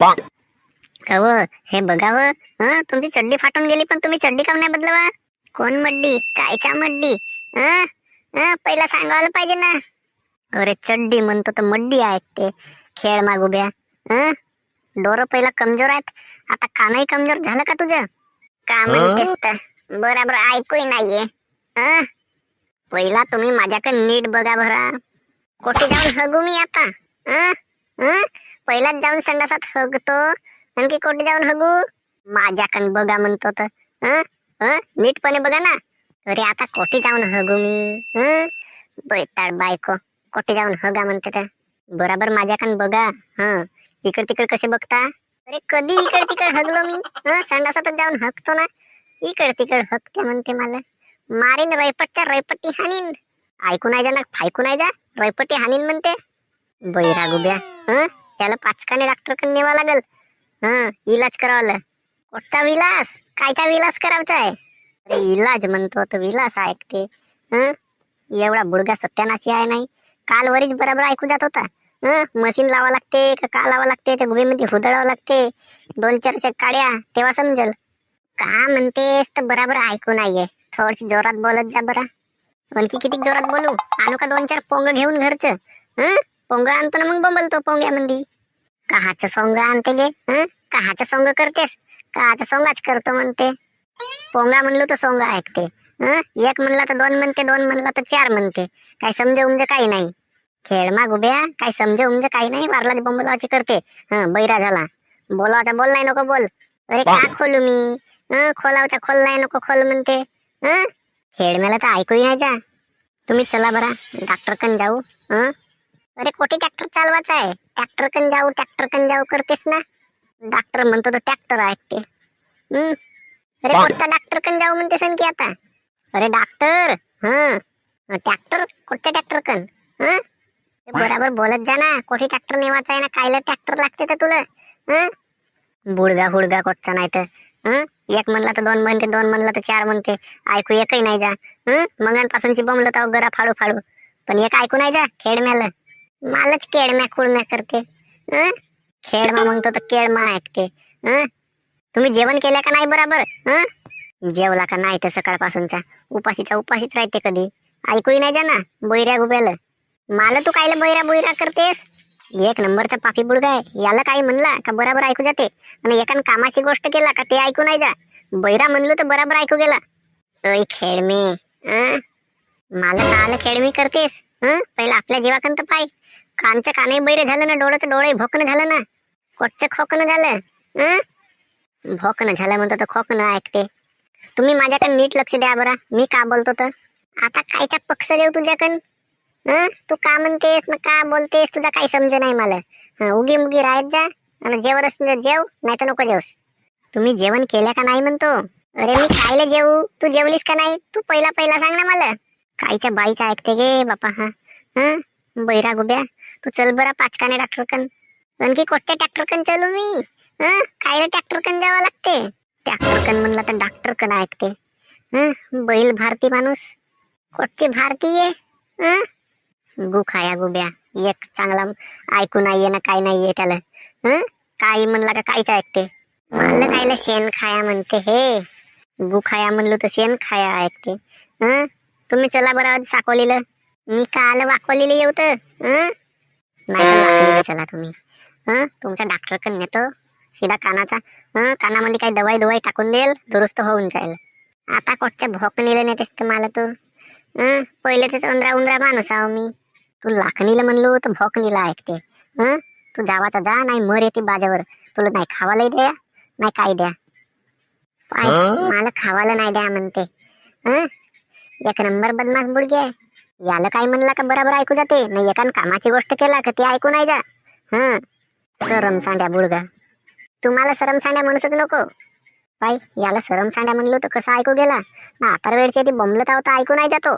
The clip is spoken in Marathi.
अव हे बघावं. तुमची चड्डी फाटून गेली पण तुम्ही चड्डी काऊन नाही बदलवा? कोण मड्डी? कायचा मड्डी? पहिला सांगायला पाहिजे ना. अरे चड्डी म्हणतो तर मड्डी आहे ते. खेळ मागुब्या. डोरं पहिला कमजोर आहेत, आता कानही कमजोर झालं का तुझं? का म्हणतेस तर बराबर ऐकूही नाहीये. पहिला तुम्ही माझ्याकडे नीट बघा भरा. कोठे जाऊन हगू मी आता? पहिलाच जाऊन संडासात हगतो आणखी कोठे जाऊन हगू? माझ्याकडे बघा म्हणतो तर नीटपणे बघा ना. अरे आता कोठे जाऊन हगू मी? बैताळ बायको कोठे जाऊन हगा म्हणते तर बराबर माझ्याकडे बघा. इकड तिकड कसे बघता? अरे कधी इकड तिकड हगलो मी? संडासातच जाऊन हगतो ना. इकड तिकड हगते म्हणते मला. मारीन रैपटच्या रैपट्टी हानीन. ऐकून नाही जा ना, फायकून नाही जा. रैपट्टी हानीन म्हणते. बैरा गुब्या. त्याला पाचकाने डॉक्टरकडे नेवा लागल. इलाज करावं. कोणता विलास? कायचा विलास करावचा आहे? अरे इलाज म्हणतो तर विलास ऐकते. एवढा बुडगा सत्यानाशी आहे नाही. काल वरीच बरोबर ऐकू जात होता. मशीन लावा लागते का लावा लागते? त्या गुबेमध्ये हुदडावं लागते 2-4 काड्या तेव्हा समजल. का म्हणतेस तर बराबर ऐकू नाहीये. थोडीशी जोरात बोलत जा बरा. आणखी किती जोरात बोलू? आणू का 2-4 पोंग घेऊन घरचं? पोंग आणतो ना मग बोंबलतो पोंग्यामध्ये. काहाचं सोंग आणते गे? काहाचं सोंग करतेस? काहाचं सोंगाच करतो म्हणते. पोंगा म्हणलो तर सोंग ऐकते. एक म्हणला तर 2 म्हणते, 2 म्हणला तर 4 म्हणते. काय समजे उमजे काही नाही. खेळ माग उभ्या. काय समजे उमजे काही नाही. वारलाच बोंबलावाची करते. बैरा झाला. बोलावाचा बोल नाही नको बोल. अरे का खोलू मी? खोलावचा खोल नाही नको खोल म्हणते. खेळ मला तर ऐकूही नाही जा. तुम्ही चला बरा डॉक्टर कन जाऊ. अरे कोठे ट्रॅक्टर चालवायचा आहे? ट्रॅक्टर कन जाऊ करतेस ना. डॉक्टर म्हणतो तो ट्रॅक्टर ऐकते. अरे कोणता डॉक्टर कन जाऊ म्हणते सन की आता? अरे डॉक्टर. ट्रॅक्टर कोणत्या ट्रॅक्टर कन? बराबर बोलत जा ना. कोठे ट्रॅक्टर नेवायचा आहे ना? कायला ट्रॅक्टर लागते तर तुला? बुडगा हुडगा कोटचा नाही तर. एक म्हणला तर 2 म्हणते, 2 म्हणला तर 4 म्हणते. ऐकू एकही नाही जा. मंगांपासूनची बोंबलत आहो गरा फाडू फाडू. पण एक ऐकू नाही जा. खेडम्याला मालच केडम्या कुडम्या करते. खेडमा म्हणतो तर केडमा ऐकते. तुम्ही जेवण केलं का नाही बराबर? जेवला का नाही तर सकाळपासूनचा उपाशीच राहते कधी. ऐकूही नाही जा ना बैऱ्या गुब्याला. मला तू कायला बैरा बुैरा करतेस? 1 नंबरचा पापी बुडगा आहे. याला काही म्हणला का बराबर ऐकू जाते. आणि एकान कामाची गोष्ट केला का ते ऐकू नाही जा. बैरा म्हणलो तर बराबर ऐकू गेला. ओय खेळमे. मला तर आलं खेळमी करतेस. पहिला आपल्या जीवाकंत पाय. कानचं कानही बैरे झालं ना. डोळ्याचं डोळे भोकणं झालं ना. कोटचं खोकणं झालं. भोकणं झालं म्हणतो तर खोकणं ऐकते. तुम्ही माझ्याकडे नीट लक्ष द्या बरा. मी का बोलतो तर आता कायचा पक्ष देऊ तुझ्याकडं? तू का म्हणतेस ना का बोलतेस तुझा काही समज नाही मला. उगी मुगी राहत जा. आणि जेवरच जेव नाही तर नको जेवस. तुम्ही जेवण केलं का नाही म्हणतो? अरे मी खायला जेवू? तू जेवलीस का नाही? तू पहिला सांग ना मला. कायच्या बाईचं ऐकते गे बापा. बैरा गुब्या. तू चल बरा पाचकाने डॉक्टर कन. आणखी कोणत्या ट्रॅक्टर कन चलू मी? कायला ट्रॅक्टर कन जावं लागते? ट्रॅक्टर कन म्हणला तर डॉक्टर कन ऐकते. बैल भारती माणूस. कोटची भारतीय? गुखाया गुब्या. एक चांगला ऐकू नाहीये ना काय नाहीये त्याला. काही म्हणला का कायच ऐकते. मला कायला शेण खाया म्हणते हे. गुखाया म्हणलो तर शेण खाया ऐकते. तुम्ही चला बरं आज साकोलीला. मी काल वाकोलीला येऊ तर नाही चला तुम्ही. तुमच्या डॉक्टर कडे नेतो सीधा कानाचा. कानामध्ये काही दवाई टाकून देईल दुरुस्त होऊन जाईल. आता कोटच्या भोकणीला नेतेस तर मला तू. पहिले तेच उंदरा माणूस आहो मी. तू लाखणीला म्हणलो तर भोकणीला ऐकते. तू जावाचा जा नाही मर येते बाजावर. तुला नाही खावालाही द्या नाही काय द्या. मला खावाला नाही द्या म्हणते. 1 नंबर बदमाश बुडगी आहे. याला काय म्हणला का बराबर ऐकू जाते. नाही एकान कामाची गोष्ट केला का ते ऐकू नाही जा. सरम सांड्या बुडगा. तुम्हाला सरम सांड्या म्हणूच नको. बाई याला सरम सांड्या म्हणलो तर कसं ऐकू गेला ना. आता वेळची ती बोंबलत आहोत ऐकू नाही जातो.